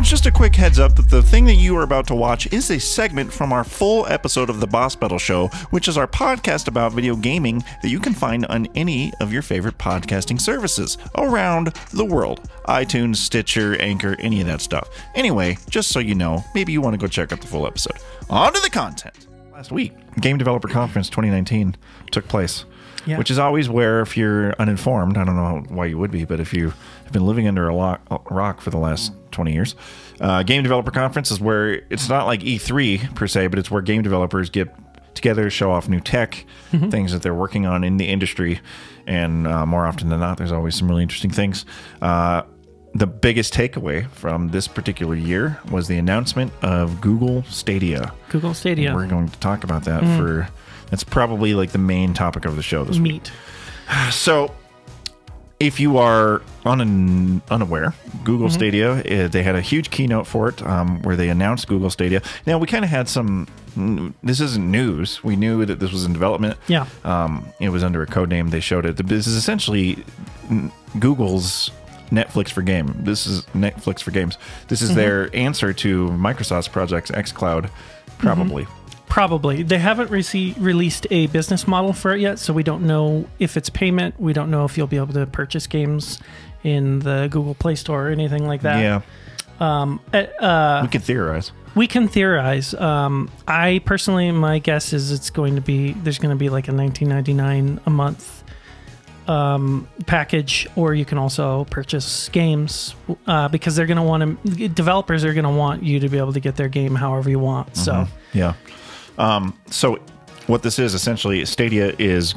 Nerds, just a quick heads up that the thing that you are about to watch is a segment from our full episode of The Boss Battle Show, which is our podcast about video gaming that you can find on any of your favorite podcasting services around the world. iTunes, Stitcher, Anchor, any of that stuff. Anyway, just so you know, maybe you want to go check out the full episode. On to the content. Last week, Game Developer Conference 2019 took place. Yeah. Which is always where, if you're uninformed, I don't know why you would be, but if you have been living under a rock for the last 20 years, Game Developer Conference is where it's not like E3 per se, but it's where game developers get together, show off new tech, things that they're working on in the industry, and more often than not, there's always some really interesting things. The biggest takeaway from this particular year was the announcement of Google Stadia. Google Stadia. We're going to talk about that for... That's probably like the main topic of the show this week. So, if you are unaware, Google Stadia, they had a huge keynote for it where they announced Google Stadia. Now, we kind of had some... This isn't news. We knew that this was in development. Yeah. It was under a code name. They showed it. This is essentially Google's Netflix for game. This is Netflix for games. This is their answer to Microsoft's Project xCloud, probably. Probably. They haven't released a business model for it yet, so we don't know if it's payment. We don't know if you'll be able to purchase games in the Google Play Store or anything like that. Yeah. We can theorize. We can theorize. I personally, my guess is there's going to be like a $19.99 a month package, or you can also purchase games because they're going to want to. Developers are going to want you to be able to get their game however you want. So yeah. So what this is essentially, Stadia is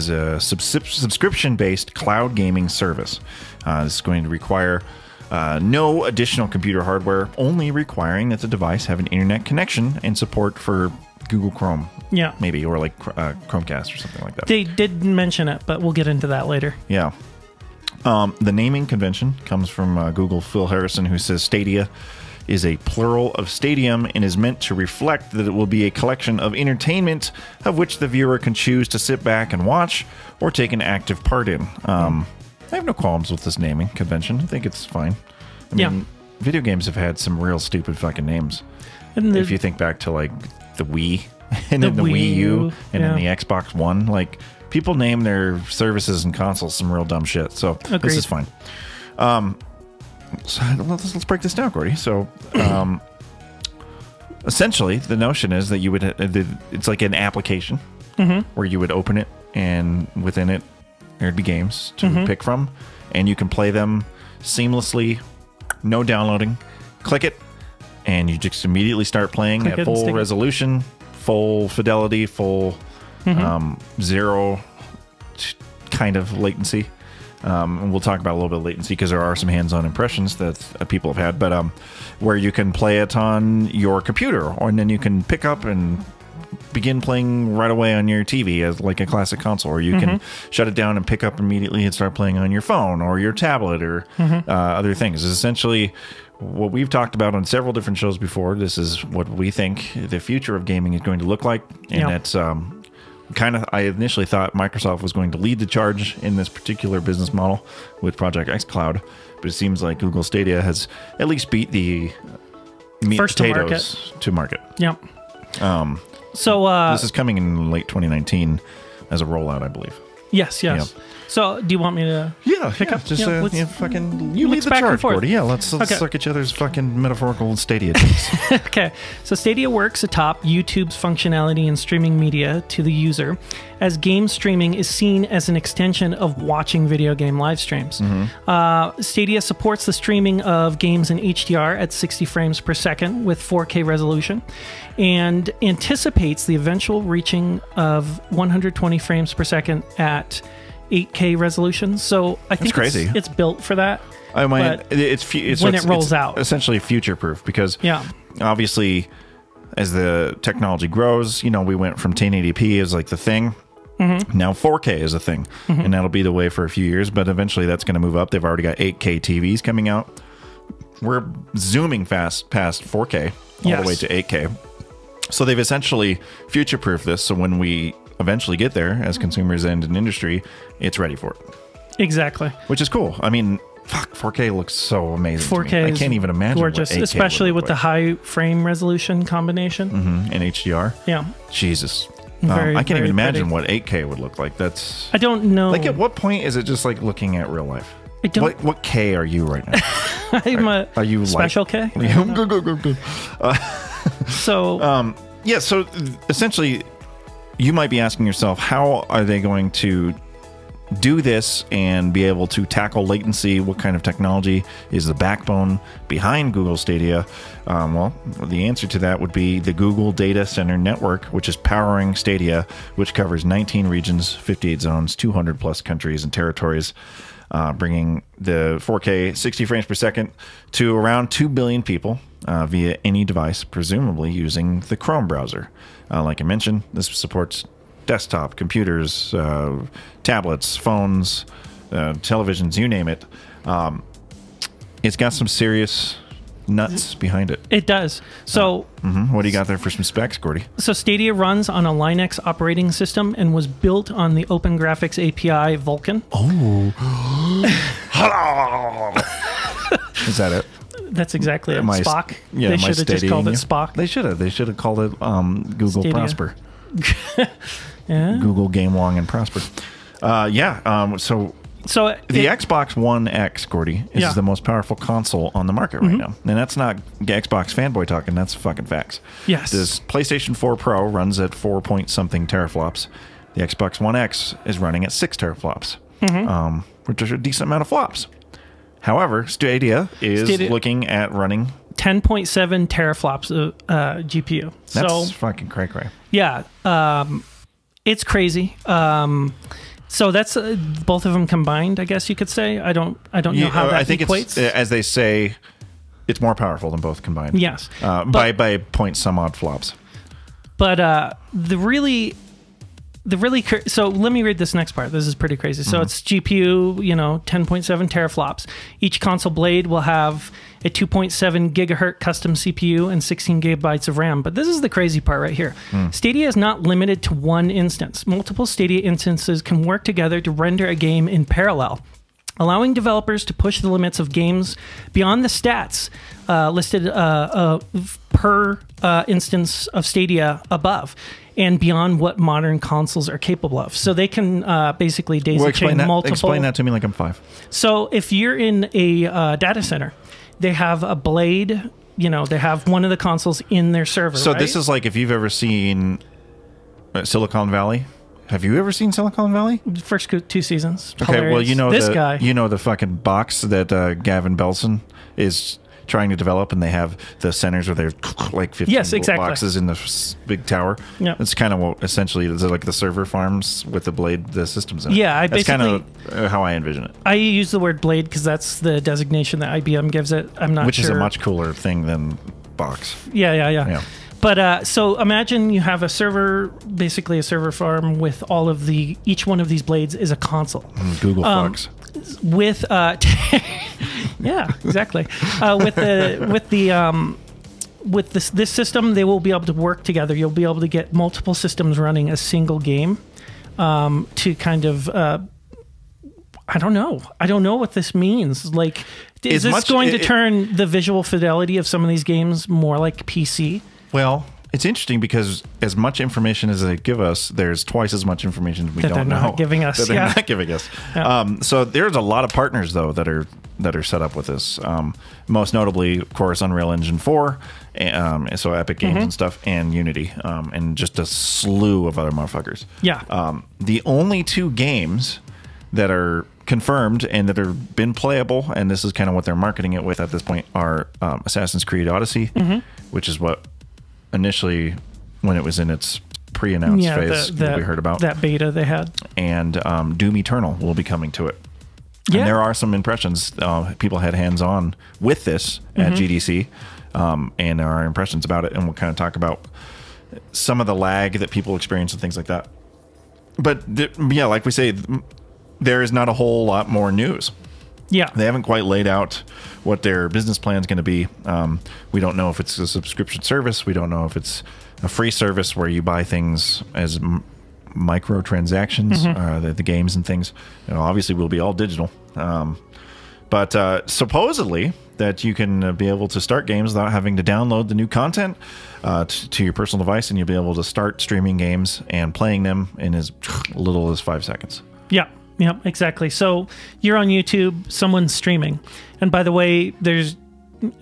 a subscription-based cloud gaming service. This is going to require no additional computer hardware, only requiring that the device have an internet connection and support for Google Chrome. Yeah, maybe, or like Chromecast or something like that. They did mention it, but we'll get into that later. Yeah. The naming convention comes from Google Phil Harrison, who says Stadia is a plural of stadium and is meant to reflect that it will be a collection of entertainment of which the viewer can choose to sit back and watch or take an active part in. I have no qualms with this naming convention. I think it's fine. I mean, video games have had some real stupid fucking names. And if you think back to like the Wii and then the Wii U and then the Xbox One, like people name their services and consoles some real dumb shit. So this is fine. So let's break this down, Gordy. So, essentially, the notion is that you would it's like an application where you would open it, and within it there'd be games to pick from, and you can play them seamlessly, no downloading. Click it, and you just immediately start playing at full resolution, full fidelity, full zero kind of latency. And we'll talk about a little bit of latency because there are some hands-on impressions that people have had, but where you can play it on your computer, and then you can pick up and begin playing right away on your TV as like a classic console, or you can shut it down and pick up immediately and start playing on your phone or your tablet or other things. It's essentially what we've talked about on several different shows before. This is what we think the future of gaming is going to look like, and that's I initially thought Microsoft was going to lead the charge in this particular business model with Project xCloud, but it seems like Google Stadia has at least beat the meat and potatoes to market. Yep. So this is coming in late 2019 as a rollout, I believe. Yes. Yep. So, do you want me to pick up? Just fucking you lead the charge, Gordy. Yeah, let's suck each other's fucking metaphorical Stadia dicks. Okay. So, Stadia works atop YouTube's functionality and streaming media to the user, as game streaming is seen as an extension of watching video game live streams. Stadia supports the streaming of games in HDR at 60 frames per second with 4K resolution, and anticipates the eventual reaching of 120 frames per second at 8K resolution. So I think it's built for that. I mean, it's when it rolls out, essentially future-proof, because obviously as the technology grows, you know, we went from 1080p as like the thing. Now 4K is a thing, and that'll be the way for a few years, but eventually that's going to move up. They've already got 8K TVs coming out. We're zooming fast past 4K all the way to 8K. So they've essentially future-proofed this, so when we eventually get there as consumers and an industry, it's ready for it. Exactly. Which is cool. I mean, Fuck, 4K looks so amazing. 4K I can't even imagine. gorgeous, what 8K especially would with look the high frame resolution combination. like. And HDR. Yeah, Jesus. Very, I can't very even imagine pretty. what 8K would look like. That's I don't know. like, at what point is it just like looking at real life? I don't. What K are you right now? Are you special like, K? So yeah, so essentially you might be asking yourself, how are they going to do this and be able to tackle latency? What kind of technology is the backbone behind Google Stadia? Well, the answer to that would be the Google Data Center Network, which is powering Stadia, which covers 19 regions, 58 zones, 200 plus countries and territories, bringing the 4K 60 frames per second to around 2 billion people via any device, presumably using the Chrome browser. Like I mentioned, this supports desktop, computers, tablets, phones, televisions, you name it. It's got some serious nuts behind it. it does. So What do you got there for some specs, Gordy? So Stadia runs on a Linux operating system and was built on the Open Graphics API Vulkan. Oh. Is that it? That's exactly it. My- Spock. Yeah, They my should have just called it Stadia. Spock. They should have. They should have called it Google Stadia. Prosper. Yeah. Google Game Long and Prosper. So So the Xbox One X, Gordy, is Yeah. the most powerful console on the market right now. And that's not Xbox fanboy talking. That's fucking facts. Yes. This PlayStation 4 Pro runs at 4 point something teraflops. The Xbox One X is running at 6 teraflops, which is a decent amount of flops. However, Stadia is looking at running 10.7 teraflops of GPU. That's So fucking cray-cray. yeah, it's crazy. So that's both of them combined, I guess you could say. I don't know how that I think equates. it's, as they say, it's more powerful than both combined. Yes, by point some odd flops. but so let me read this next part. This is pretty crazy. So it's GPU, 10.7 teraflops. Each console blade will have a 2.7 gigahertz custom CPU and 16 gigabytes of RAM. But this is the crazy part right here. Stadia is not limited to one instance. Multiple Stadia instances can work together to render a game in parallel, allowing developers to push the limits of games beyond the stats listed per instance of Stadia above, and beyond what modern consoles are capable of. So they can basically daisy chain multiple. Explain that to me like I'm 5. So if you're in a data center, they have a blade. They have one of the consoles in their server. So right? this is like if you've ever seen Silicon Valley. Have you ever seen Silicon Valley? First 2 seasons. Okay, Hilarious. well, this guy. the fucking box that Gavin Belson is trying to develop, and they have the centers where they're like 15 boxes in the big tower. Yeah. It's kind of what essentially is like the server farms with the systems in it. Yeah, that's kind of how I envision it. I use the word blade because that's the designation that IBM gives it. I'm not Which sure. is a much cooler thing than box. Yeah. But so imagine you have a server, basically a server farm with all of each one of these blades is a console. Google Fox. With yeah, exactly. With this system, they will be able to work together. You'll be able to get multiple systems running a single game to kind of. I don't know what this means. Like, is this going to turn the visual fidelity of some of these games more like PC? Well, it's interesting because as much information as they give us, there's twice as much information we don't know. Giving us, that they're not giving us. Yeah. So there's a lot of partners though that are set up with this. Most notably, of course, Unreal Engine 4, so Epic Games and stuff, and Unity, and just a slew of other motherfuckers. Yeah. The only 2 games that are confirmed and that have been playable, and this is kind of what they're marketing it with at this point, are Assassin's Creed Odyssey, which is what initially, when it was in its pre-announced phase, we heard about that beta they had, and Doom Eternal will be coming to it. Yeah. And there are some impressions. People had hands-on with this at GDC, and there are impressions about it, and we'll kind of talk about some of the lag that people experience and things like that. But yeah, like we say, there is not a whole lot more news. Yeah. They haven't quite laid out what their business plan is going to be. We don't know if it's a subscription service. We don't know if it's a free service where you buy things as microtransactions, the games and things. Obviously, will be all digital. But supposedly that you can be able to start games without having to download the new content to your personal device, and you'll be able to start streaming games and playing them in as little as 5 seconds. Yeah, yeah, exactly. So you're on YouTube, someone's streaming. And by the way,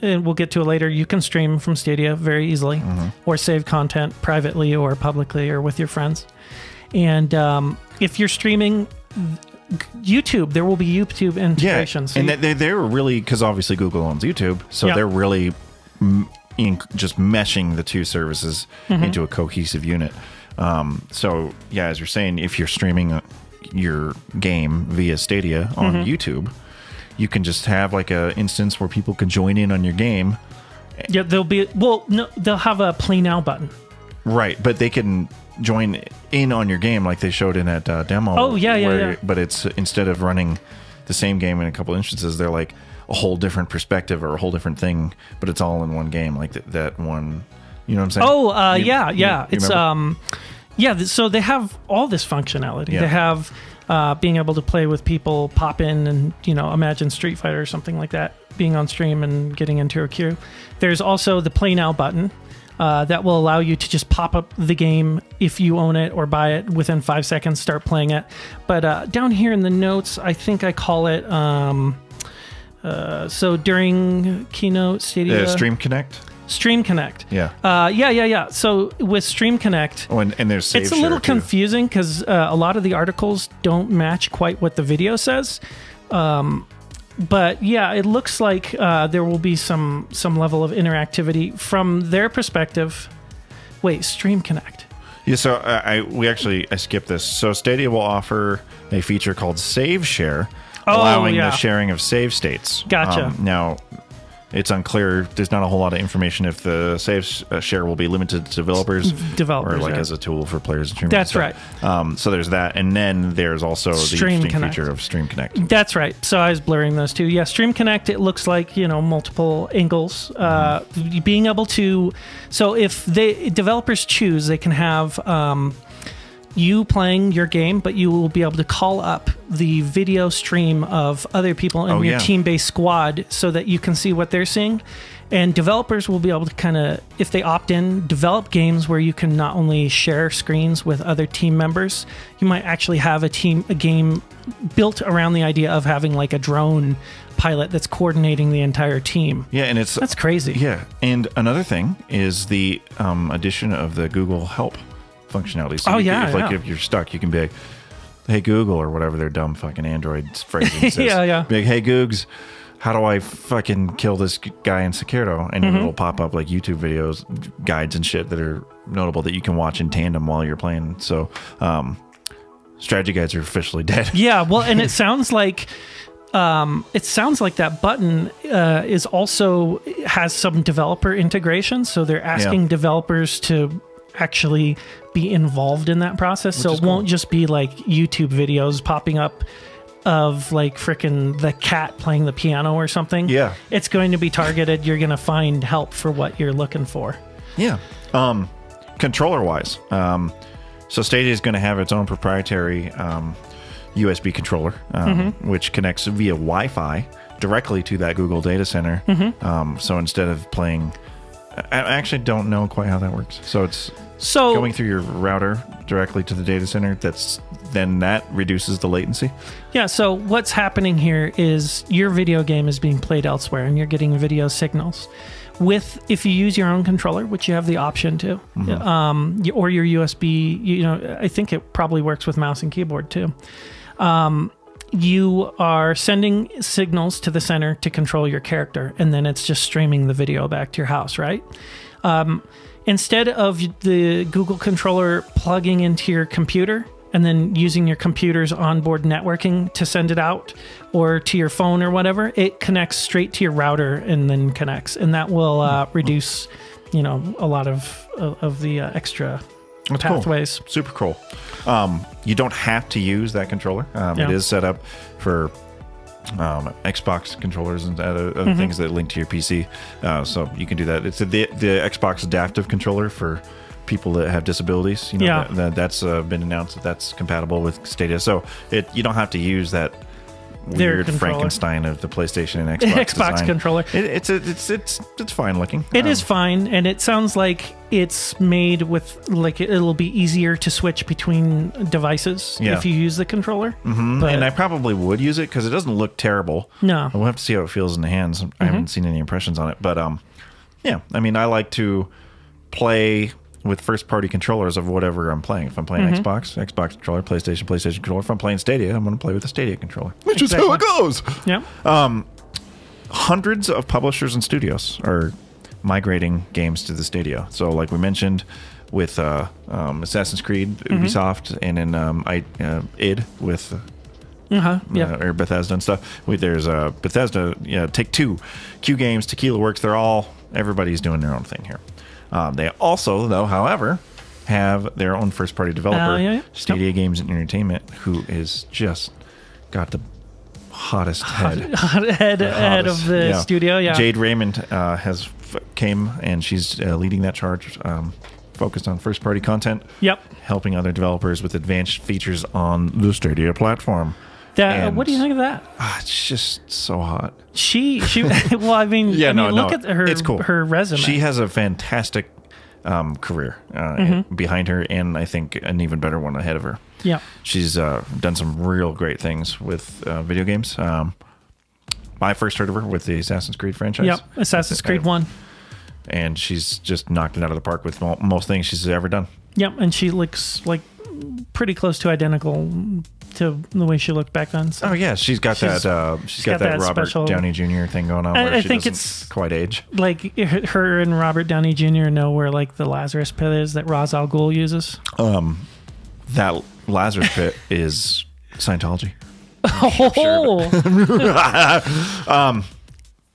and we'll get to it later, you can stream from Stadia very easily, or save content privately or publicly or with your friends. And if you're streaming YouTube, there will be YouTube integration. Yeah, and they're really, because obviously Google owns YouTube, so they're really just meshing the two services into a cohesive unit. So yeah, as you're saying, if you're streaming your game via Stadia on YouTube, you can just have like a instance where people can join in on your game. Yeah, they'll have a play now button. Right, but they can join in on your game like they showed in that demo. Oh, yeah. But it's, instead of running the same game in a couple instances, they're like a whole different perspective or a whole different thing, but it's all in one game, like that one, you know what I'm saying? Oh, yeah. You It's so they have all this functionality. Yeah. They have being able to play with people, pop in and, imagine Street Fighter or something like that, being on stream and getting into a queue. There's also the Play Now button that will allow you to just pop up the game if you own it or buy it within 5 seconds, start playing it. But down here in the notes, I think I call it, so during Keynote, Stadia... Stream Connect? Stream Connect. Yeah. Yeah. So with Stream Connect, and there's save it's a little confusing because a lot of the articles don't match quite what the video says. But yeah, it looks like there will be some level of interactivity from their perspective. Wait, Stream Connect. Yeah, so I skipped this. So Stadia will offer a feature called Save Share, allowing the sharing of save states. Gotcha. Now, it's unclear. There's not a whole lot of information if the save share will be limited to developers or like as a tool for players and streamers. That's right. So there's that, and then there's also the interesting feature of Stream Connect. That's right. So I was blurring those two. Yeah, Stream Connect. It looks like multiple angles. Being able to, so if developers choose, they can have you playing your game, but you will be able to call up the video stream of other people in your team-based squad so that you can see what they're seeing. And developers will be able to kind of, if they opt in, develop games where you can not only share screens with other team members, you might actually have a game built around the idea of having like a drone pilot that's coordinating the entire team. Yeah, and that's crazy. Yeah, and another thing is the addition of the Google Help functionality. So if you're stuck, you can be like, hey Google, or whatever their dumb fucking Android phrasing says. Be like, hey Googs, how do I fucking kill this guy in Sekiro? And it'll pop up like YouTube videos, guides and shit that are notable that you can watch in tandem while you're playing. So strategy guides are officially dead. Yeah, well, and it sounds like that button is also has some developer integration. So they're asking developers to actually be involved in that process. So it won't just be like YouTube videos popping up of like frickin' the cat playing the piano or something. Yeah. It's going to be targeted. You're going to find help for what you're looking for. Yeah. Controller wise, so Stadia is going to have its own proprietary USB controller, which connects via Wi-Fi directly to that Google data center. So instead of playing, I actually don't know quite how that works. So it's going through your router directly to the data center. Then that reduces the latency. Yeah. So what's happening here is your video game is being played elsewhere, and you're getting video signals. If you use your own controller, which you have the option to, or your USB, I think it probably works with mouse and keyboard too. You are sending signals to the center to control your character, and then it's just streaming the video back to your house, right? Instead of the Google controller plugging into your computer and then using your computer's onboard networking to send it out, or to your phone or whatever, it connects straight to your router and then connects, and that will reduce, a lot of the extra pathways. Cool. Super cool. You don't have to use that controller. It is set up for Xbox controllers and other things that link to your PC, so you can do that. It's the Xbox adaptive controller for people that have disabilities. That's been announced that's compatible with Stadia. So you don't have to use that weird controller. Frankenstein of the PlayStation and Xbox Xbox design. controller. It's fine looking. It is fine, and it sounds like it's made with like it'll be easier to switch between devices if you use the controller. But, and I probably would use it because it doesn't look terrible. No, we'll have to see how it feels in the hands. I haven't seen any impressions on it, but yeah. I mean, I like to play with first-party controllers of whatever I'm playing. If I'm playing Xbox controller, PlayStation controller. If I'm playing Stadia, I'm going to play with the Stadia controller. Which is how it goes. Yeah. Hundreds of publishers and studios are migrating games to the Stadia. So, like we mentioned, with Assassin's Creed, Ubisoft, and then id with or Bethesda and stuff. There's Bethesda, Take-Two, Q Games, Tequila Works. Everybody's doing their own thing here. They also, though, however, have their own first-party developer, Stadia Games and Entertainment, who is just got the hottest head of the studio. Yeah, Jade Raymond came and she's leading that charge, focused on first-party content. Yep, helping other developers with advanced features on the Stadia platform. What do you think of that? It's just so hot. She well, I mean, look at her. It's cool. Her resume. She has a fantastic career behind her, and I think an even better one ahead of her. Yeah, she's done some real great things with video games. I first heard of her with the Assassin's Creed franchise. Yep, Assassin's Creed 1. And she's just knocked it out of the park with most things she's ever done. Yep, and she looks like pretty close to identical to the way she looked back then. So. Oh yeah, she's got that Robert special Downey Jr. thing going on. Where I she think doesn't it's quite age. Like her and Robert Downey Jr. know where like the Lazarus pit is that Ra's al Ghul uses. That Lazarus pit is Scientology. Oh.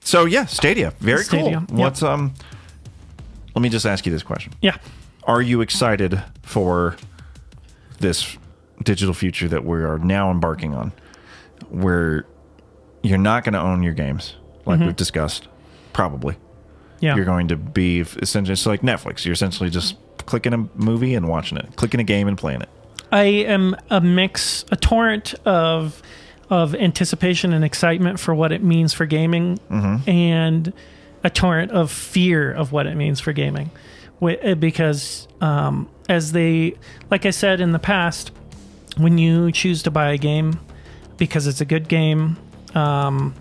So yeah, Stadia, very Stadia. cool. What's let me just ask you this question. Yeah. Are you excited for this digital future that we are now embarking on, where you're not going to own your games, like we've discussed, probably. Yeah. You're going to be essentially, it's like Netflix. You're essentially just clicking a movie and watching it, clicking a game and playing it. I am a torrent of anticipation and excitement for what it means for gaming, and a torrent of fear of what it means for gaming, because as they, like I said in the past, when you choose to buy a game because it's a good game, then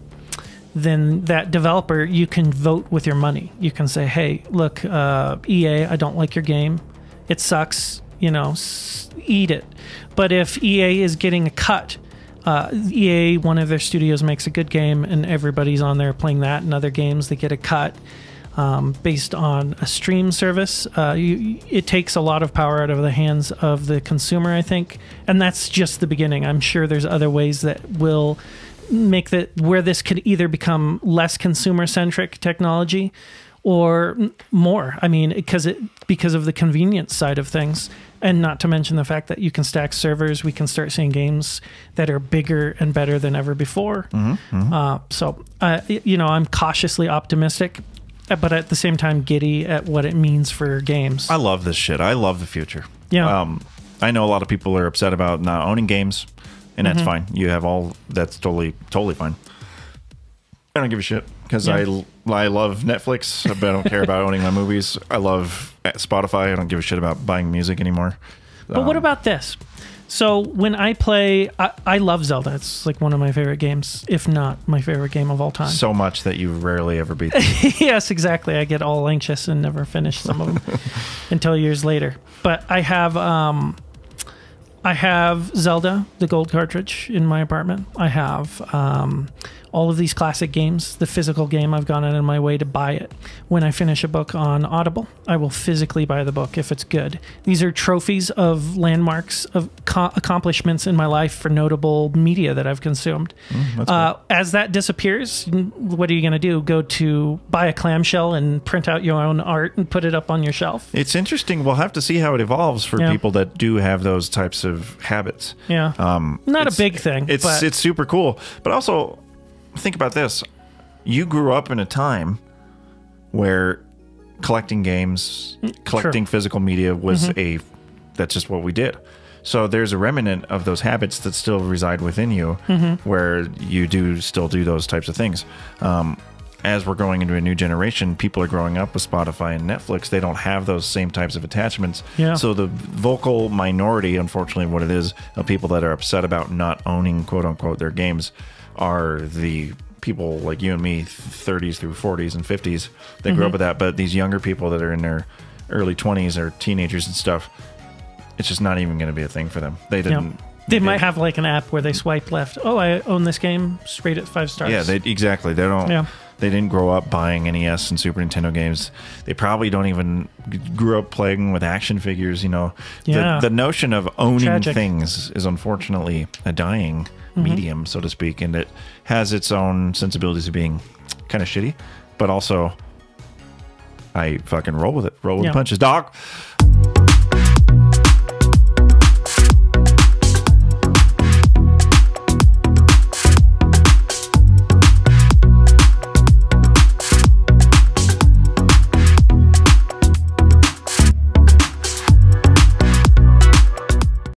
that developer, you can vote with your money. You can say, hey, look, EA, I don't like your game. It sucks, eat it. But if EA is getting a cut, EA, one of their studios makes a good game and everybody's on there playing that and other games, they get a cut. Based on a stream service, it takes a lot of power out of the hands of the consumer, I think, and that's just the beginning. I'm sure there's other ways that will make where this could either become less consumer-centric technology or more. I mean, because of the convenience side of things, and not to mention the fact that you can stack servers. We can start seeing games that are bigger and better than ever before. So, I'm cautiously optimistic, but at the same time giddy at what it means for games. I love this shit. I love the future. Yeah. I know a lot of people are upset about not owning games, and that's fine. You have that's totally fine. I don't give a shit because I love Netflix, but I don't care about owning my movies. I love Spotify. I don't give a shit about buying music anymore. But what about this? So when I play, I love Zelda. It's like one of my favorite games, if not my favorite game of all time. So much that you rarely ever beat them. Yes, exactly. I get all anxious and never finish some of them until years later. But I have Zelda, the gold cartridge, in my apartment. I have all of these classic games. The physical game, I've gone out of my way to buy it. When I finish a book on Audible, I will physically buy the book if it's good. These are trophies of landmarks of accomplishments in my life for notable media that I've consumed. As that disappears, what are you going to do? Go to buy a clamshell and print out your own art and put it up on your shelf? It's interesting. We'll have to see how it evolves for people that do have those types of habits. Yeah. Not a big thing. It's super cool. But also, think about this. You grew up in a time where collecting games, collecting physical media was that's just what we did. So there's a remnant of those habits that still reside within you, where you do still do those types of things. As we're going into a new generation, people are growing up with Spotify and Netflix. They don't have those same types of attachments. Yeah. So the vocal minority, unfortunately, what it is, of people that are upset about not owning, quote unquote, their games are the people like you and me, 30s through 40s and 50s. They grew up with that. But these younger people that are in their early 20s or teenagers and stuff, it's just not even going to be a thing for them. They didn't. Yep. They might have like an app where they swipe left. Oh, I own this game. Just rate it 5 stars. Yeah, exactly. They don't. Yeah. They didn't grow up buying NES and Super Nintendo games. They probably don't even grew up playing with action figures. You know, Yeah. the notion of owning Tragic. things is unfortunately a dying medium, so to speak, and it has its own sensibilities of being kind of shitty, but also I fucking roll with it. Roll with the punches, dog.